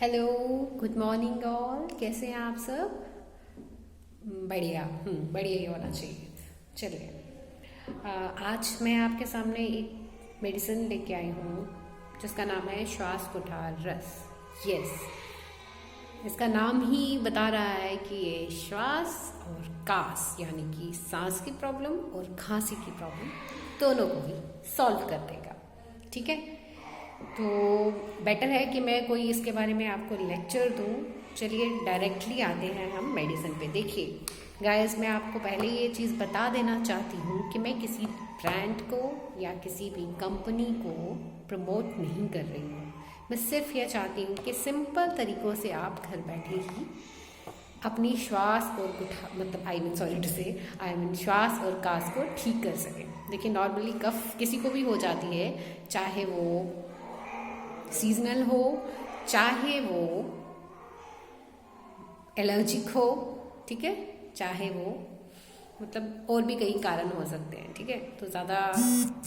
Hello, good morning all. कैसे हैं आप सब? बढ़िया। बढ़िया ही होना चाहिए। चलिए, आज मैं आपके सामने एक मेडिसिन लेके आई हूँ जिसका नाम है श्वास कुठार रस। यस, इसका नाम ही बता रहा है कि ये श्वास और कास यानी कि सांस की प्रॉब्लम और खांसी की प्रॉब्लम दोनों को ही सॉल्व कर देगा। ठीक है, तो बेटर है कि मैं कोई इसके बारे में आपको लेक्चर दूं। चलिए डायरेक्टली आते हैं हम मेडिसिन पे। देखिए गाइस, मैं आपको पहले ये चीज़ बता देना चाहती हूँ कि मैं किसी ब्रांड को या किसी भी कंपनी को प्रमोट नहीं कर रही हूँ। मैं सिर्फ यह चाहती हूँ कि सिंपल तरीक़ों से आप घर बैठे ही अपनी श्वास और श्वास और कास को ठीक कर सकें। देखिए, नॉर्मली कफ किसी को भी हो जाती है, चाहे वो सीजनल हो, चाहे वो एलर्जिक हो, ठीक है, चाहे वो और भी कई कारण हो सकते हैं। ठीक है, तो ज़्यादा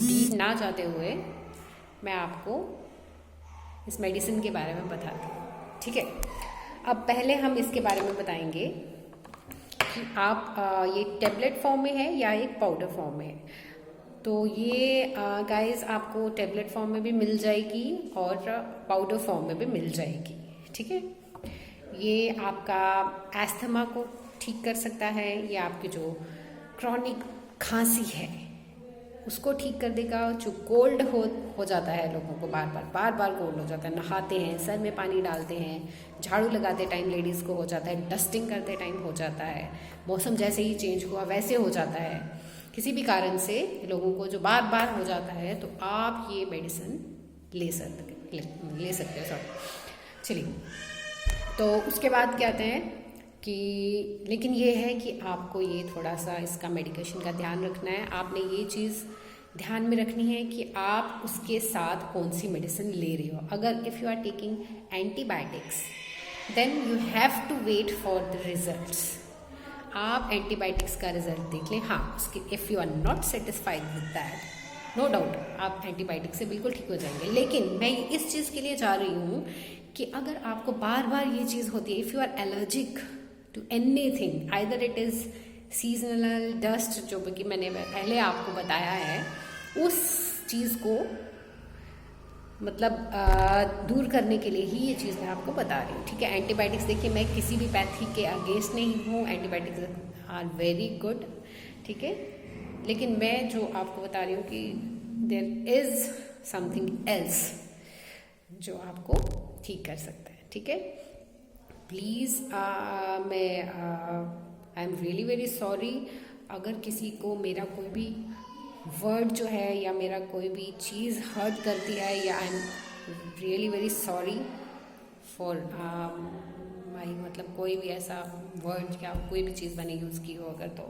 डीप ना जाते हुए मैं आपको इस मेडिसिन के बारे में बताती हूँ। ठीक है, अब पहले हम इसके बारे में बताएंगे कि आप ये टैबलेट फॉर्म में है या एक पाउडर फॉर्म में है। तो ये गाइस आपको टैबलेट फॉर्म में भी मिल जाएगी और पाउडर फॉर्म में भी मिल जाएगी। ठीक है, ये आपका एस्थमा को ठीक कर सकता है, ये आपकी जो क्रॉनिक खांसी है उसको ठीक कर देगा। जो कोल्ड हो जाता है लोगों को, बार बार कोल्ड हो जाता है, नहाते हैं, सर में पानी डालते हैं, झाड़ू लगाते टाइम लेडीज़ को हो जाता है, डस्टिंग करते टाइम हो जाता है, मौसम जैसे ही चेंज हुआ वैसे हो जाता है, किसी भी कारण से लोगों को जो बार बार हो जाता है, तो आप ये मेडिसिन ले सकते हो। सॉरी, चलिए, तो उसके बाद क्या कहते हैं कि लेकिन ये है कि आपको ये थोड़ा सा इसका मेडिकेशन का ध्यान रखना है। आपने ये चीज़ ध्यान में रखनी है कि आप उसके साथ कौन सी मेडिसिन ले रहे हो। अगर if you are taking antibiotics then you have to wait for the results. आप एंटीबायोटिक्स का रिजल्ट देख लें। हाँ, उसके if you are not satisfied with that, no doubt आप एंटीबायोटिक से बिल्कुल ठीक हो जाएंगे। लेकिन मैं इस चीज़ के लिए जा रही हूँ कि अगर आपको बार बार ये चीज़ होती है, if you are allergic to anything, either it is seasonal dust, जो कि मैंने पहले आपको बताया है, उस चीज़ को दूर करने के लिए ही ये चीज़ मैं आपको बता रही हूँ। ठीक है, एंटीबायोटिक्स देखिए, मैं किसी भी पैथी के अगेंस्ट नहीं हूँ, एंटीबायोटिक्स आर वेरी गुड। ठीक है, लेकिन मैं जो आपको बता रही हूँ कि देयर इज़ समथिंग एल्स जो आपको ठीक कर सकता है। ठीक है, please I am really very sorry अगर किसी को मेरा कोई भी वर्ड जो है या मेरा कोई भी चीज़ हर्ट करती है, या I am really very sorry for my कोई भी ऐसा वर्ड या कोई भी चीज़ मैंने यूज़ की हो अगर, तो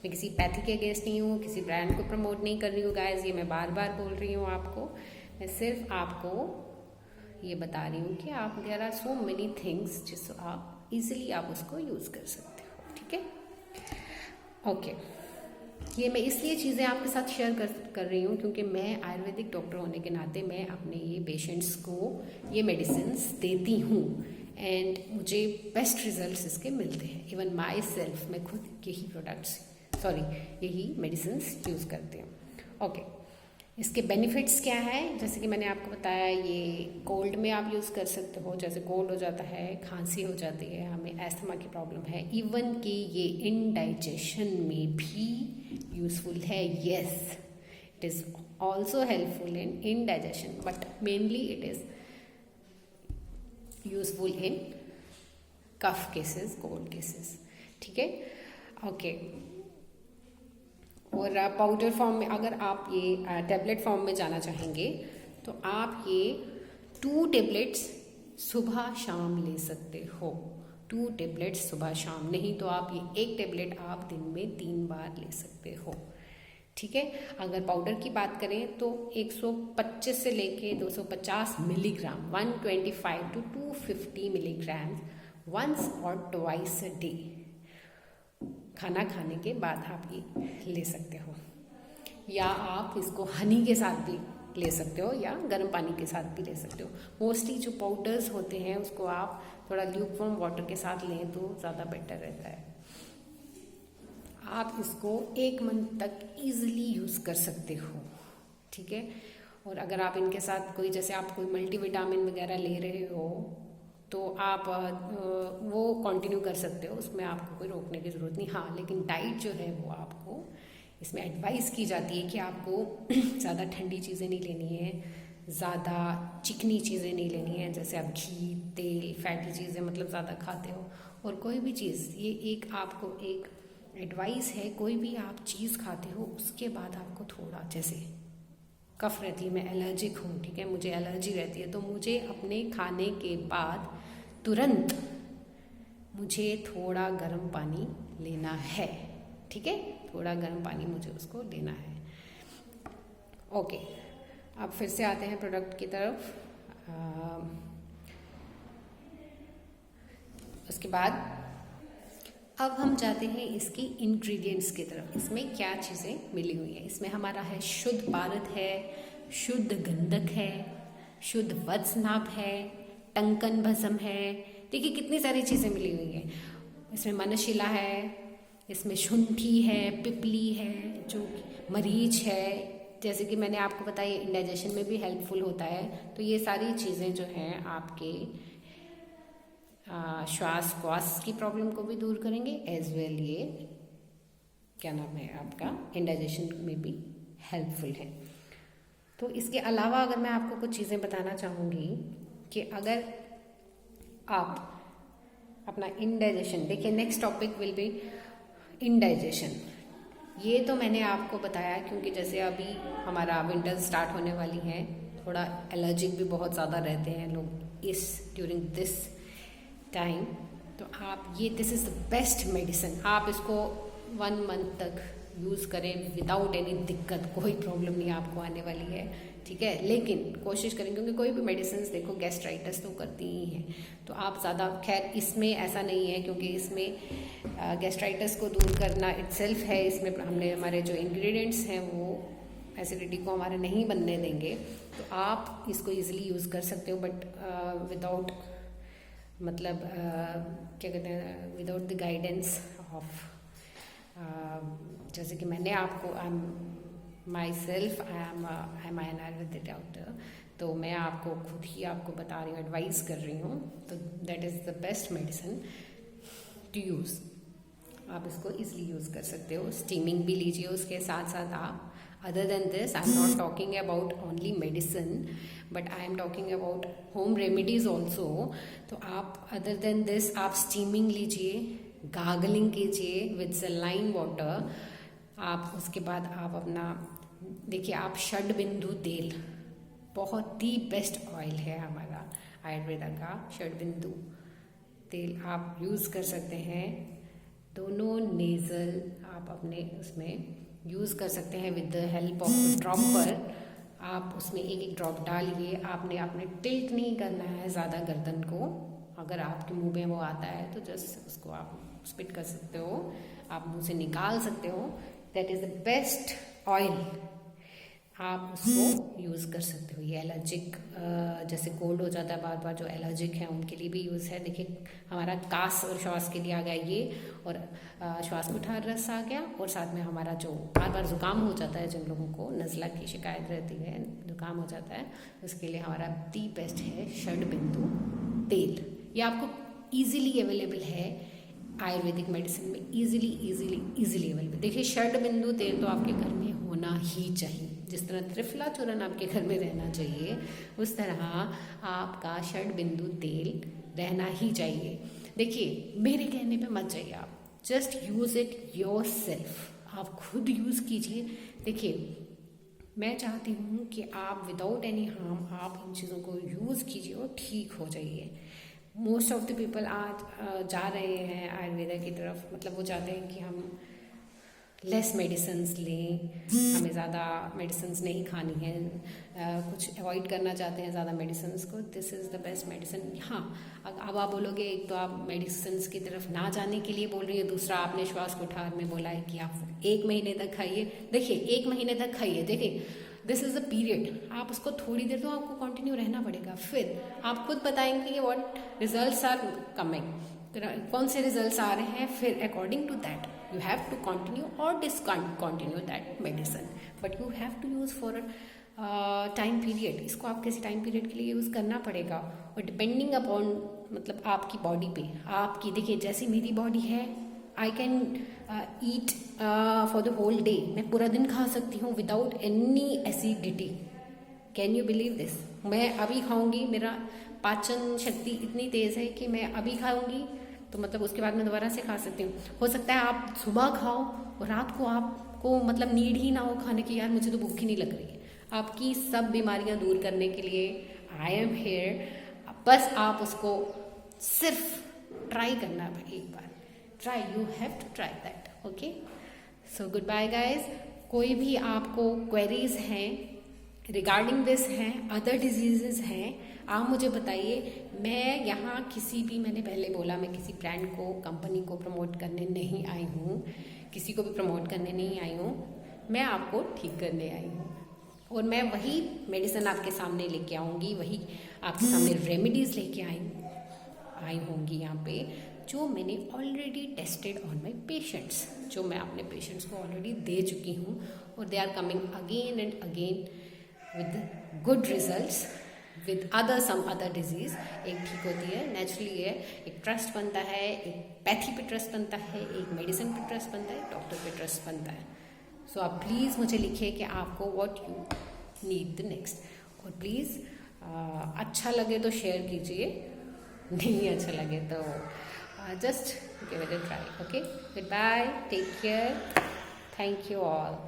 मैं किसी पैथी के अगेंस्ट नहीं हूँ, किसी ब्रांड को प्रमोट नहीं कर रही हूँ गाइस। ये मैं बार बार बोल रही हूँ आपको, मैं सिर्फ आपको ये बता रही हूँ कि आप there are so many things जिसको आप इजीली आप उसको यूज़ कर सकते हो। ठीक है, ओके, ये मैं इसलिए चीज़ें आपके साथ शेयर कर रही हूँ क्योंकि मैं आयुर्वेदिक डॉक्टर होने के नाते मैं अपने ये पेशेंट्स को ये मेडिसिन्स देती हूँ एंड मुझे बेस्ट रिजल्ट्स इसके मिलते हैं। इवन माई सेल्फ, मैं खुद यही मेडिसिन्स यूज़ करती हूँ। ओके, इसके बेनिफिट्स क्या है, जैसे कि मैंने आपको बताया, ये कोल्ड में आप यूज़ कर सकते हो, जैसे कोल्ड हो जाता है, खांसी हो जाती है, हमें एस्थमा की प्रॉब्लम है, इवन कि ये इंडाइजेशन में भी यूज़फुल है। Yes, it is also helpful in indigestion, but mainly it is useful in cough cases, cold cases. ठीक है, ओके, और पाउडर फॉर्म में अगर आप ये टैबलेट फॉर्म में जाना चाहेंगे तो आप ये 2 टेबलेट्स सुबह शाम ले सकते हो। 2 टेबलेट्स सुबह शाम, नहीं तो आप ये 1 टेबलेट आप दिन में 3 बार ले सकते हो। ठीक है, अगर पाउडर की बात करें तो 125 से लेके 250 मिलीग्राम, 125 to 250 मिलीग्राम वंस और ट्वाइस अ डे, खाना खाने के बाद आप ये ले सकते हो, या आप इसको हनी के साथ भी ले सकते हो या गर्म पानी के साथ भी ले सकते हो। मोस्टली जो पाउडर्स होते हैं उसको आप थोड़ा ल्यूकवार्म वाटर के साथ लें तो ज़्यादा बेटर रहता है। आप इसको 1 मंथ तक ईजिली यूज़ कर सकते हो, ठीक है। और अगर आप इनके साथ कोई, जैसे आप कोई मल्टीविटामिन वगैरह ले रहे हो तो आप वो कंटिन्यू कर सकते हो, उसमें आपको कोई रोकने की ज़रूरत नहीं। हाँ, लेकिन डाइट जो है वो आपको इसमें एडवाइस की जाती है कि आपको ज़्यादा ठंडी चीज़ें नहीं लेनी है, ज़्यादा चिकनी चीज़ें नहीं लेनी है, जैसे आप घी, तेल, फैटी चीज़ें मतलब ज़्यादा खाते हो। और कोई भी चीज़, ये एक आपको एक एडवाइस है, कोई भी आप चीज़ खाते हो उसके बाद आपको थोड़ा, जैसे कफ रहती है, मैं एलर्जिक हूँ, ठीक है, मुझे एलर्जी रहती है, तो मुझे अपने खाने के बाद तुरंत मुझे थोड़ा गर्म पानी लेना है, ठीक है, थोड़ा गर्म पानी मुझे उसको लेना है। ओके, अब फिर से आते हैं प्रोडक्ट की तरफ। उसके बाद अब हम जाते हैं इसकी इंग्रेडिएंट्स की तरफ। इसमें क्या चीज़ें मिली हुई हैं? इसमें हमारा है शुद्ध पारद है, शुद्ध गंधक है, शुद्ध वत्सनाभ है, टंकन भस्म है। देखिए कितनी सारी चीज़ें मिली हुई हैं। इसमें मनशिला है, इसमें शुंठी है, पिपली है, जो मरीच है, जैसे कि मैंने आपको बताया इंडाइजेशन में भी हेल्पफुल होता है। तो ये सारी चीज़ें जो हैं आपके श्वास की प्रॉब्लम को भी दूर करेंगे, एज वेल ये क्या नाम है आपका इंडाइजेशन में भी हेल्पफुल है। तो इसके अलावा अगर मैं आपको कुछ चीज़ें बताना चाहूँगी कि अगर आप अपना इंडाइजेशन, देखिए next topic will be indigestion. ये तो मैंने आपको बताया क्योंकि जैसे अभी हमारा विंटर स्टार्ट होने वाली है, थोड़ा एलर्जिक भी बहुत ज़्यादा रहते हैं लोग इस ड्यूरिंग दिस टाइम। तो आप ये, this is the best medicine. आप इसको 1 मंथ तक यूज़ करें विदाउट एनी दिक्कत, कोई प्रॉब्लम नहीं आपको आने वाली है, ठीक है। लेकिन कोशिश करें, क्योंकि कोई भी मेडिसिन देखो गैस्ट्राइटिस तो करती ही हैं, तो आप ज़्यादा, खैर इसमें ऐसा नहीं है क्योंकि इसमें गैस्ट्राइटिस को दूर करना इटसेल्फ है। इसमें हमने हमारे जो इंग्रेडिएंट्स हैं वो एसिडिटी को हमारे नहीं बनने देंगे, तो आप इसको ईजिली यूज़ कर सकते हो, बट विदाउट मतलब क्या कहते हैं, विदाउट द गाइडेंस ऑफ, जैसे कि मैंने आपको, I am myself, I am an Ayurvedic doctor, तो मैं आपको खुद ही आपको बता रही हूँ, एडवाइस कर रही हूँ, तो that is the best medicine to use. आप इसको इजीली यूज़ कर सकते हो। स्टीमिंग भी लीजिए उसके साथ साथ आप। Other than this, I am not talking about only medicine, but I am talking about home remedies also. तो आप अदर देन दिस आप स्टीमिंग लीजिए, गार्गलिंग कीजिए विद सलाइन वाटर। आप उसके बाद आप अपना, देखिए आप षडबिंदु तेल, बहुत ही बेस्ट ऑयल है हमारा आयुर्वेदा का षडबिंदु तेल, आप यूज़ कर सकते हैं। दोनों नेज़ल आप अपने उसमें यूज़ कर सकते हैं with the help of dropper. आप उसमें एक एक ड्रॉप डालिए। आपने टिल्ट नहीं करना है ज़्यादा गर्दन को। अगर आपके मुंह में वो आता है तो जस्ट उसको आप स्पिट कर सकते हो, आप मुंह से निकाल सकते हो। That is the best oil, आप उसको यूज़ कर सकते हो। ये एलर्जिक, जैसे कोल्ड हो जाता है बार बार, जो एलर्जिक है उनके लिए भी यूज़ है। देखिए हमारा कास और श्वास के लिए आ गया ये, और श्वास कुठार रस आ गया, और साथ में हमारा जो बार बार जुकाम हो जाता है, जिन लोगों को नज़ला की शिकायत रहती है, जुकाम हो जाता है, उसके लिए हमारा दी बेस्ट है षडबिंदु तेल। ये आपको ईजिली अवेलेबल है आयुर्वेदिक मेडिसिन में, ईजिली अवेलेबल। देखिए षडबिंदु तेल तो आपके घर में होना ही चाहिए। जिस तरह त्रिफला चूर्ण आपके घर में रहना चाहिए, उस तरह आपका षडबिंदु तेल रहना ही चाहिए। देखिए मेरे कहने पे मत जाइए, आप just use it your self, आप खुद यूज़ कीजिए। देखिए मैं चाहती हूँ कि आप विदाउट एनी हार्म आप इन चीज़ों को यूज़ कीजिए और ठीक हो जाइए। मोस्ट ऑफ द पीपल आज जा रहे हैं आयुर्वेदा की तरफ, मतलब वो चाहते हैं कि हम लेस मेडिसिन्स लें, हमें ज़्यादा मेडिसिन्स नहीं खानी है, कुछ अवॉइड करना चाहते हैं ज़्यादा मेडिसिन्स को। This is the best medicine. हाँ, अब आप बोलोगे, एक तो आप मेडिसिन्स की तरफ ना जाने के लिए बोल रही है, दूसरा आपने श्वास कुठार में बोला है कि आप 1 महीने तक खाइए। देखिए 1 महीने तक खाइए, देखिए दिस इज़ अ पीरियड, आप उसको थोड़ी देर तो आपको कंटिन्यू रहना पड़ेगा, फिर आप खुद बताएंगे कि व्हाट रिजल्ट्स आर कमिंग, कौन से रिजल्ट्स आ रहे हैं, फिर according to that you have to continue और discontinue that medicine, but you have to use for time period. इसको आप किसी टाइम पीरियड के लिए यूज़ करना पड़ेगा, और डिपेंडिंग अपॉन मतलब आपकी बॉडी पे, आपकी देखिए जैसी मेरी बॉडी है, I can eat for the whole day, मैं पूरा दिन खा सकती हूँ without any acidity. Can you believe this? मैं अभी खाऊंगी, मेरा पाचन शक्ति इतनी तेज़ है कि मैं अभी खाऊंगी तो मतलब उसके बाद मैं दोबारा से खा सकती हूँ। हो सकता है आप सुबह खाओ और रात को आपको मतलब नीड ही ना हो खाने की, यार मुझे तो भूख ही नहीं लग रही है। आपकी सब बीमारियां दूर करने के लिए आई एम हेयर, बस आप उसको सिर्फ ट्राई करना है एक बार, try, you have to try that, okay. So good bye guys. कोई भी आपको क्वेरीज हैं रिगार्डिंग दिस हैं, अदर डिजीजेस हैं, आप मुझे बताइए। मैं यहाँ किसी भी, मैंने पहले बोला, मैं किसी ब्रांड को, कंपनी को प्रमोट करने नहीं आई हूँ, किसी को भी प्रमोट करने नहीं आई हूँ, मैं आपको ठीक करने आई हूँ, और मैं वही मेडिसिन आपके सामने लेके आऊँगी, वही आपके सामने रेमेडीज़ लेके आई होंगी यहाँ पे, जो मैंने already tested on my patients, जो मैं अपने पेशेंट्स को ऑलरेडी दे चुकी हूँ, और they are coming again and again with good results, with some other disease. एक ठीक होती है, नेचुरली है, एक ट्रस्ट बनता है, एक पैथी पे ट्रस्ट बनता है, एक मेडिसिन पे ट्रस्ट बनता है, डॉक्टर पे ट्रस्ट बनता है। सो आप प्लीज़ मुझे लिखिए कि आपको what you need the next, और प्लीज़ अच्छा लगे तो शेयर कीजिए, नहीं अच्छा लगे तो just give it a try, okay? Goodbye, take care, thank you all.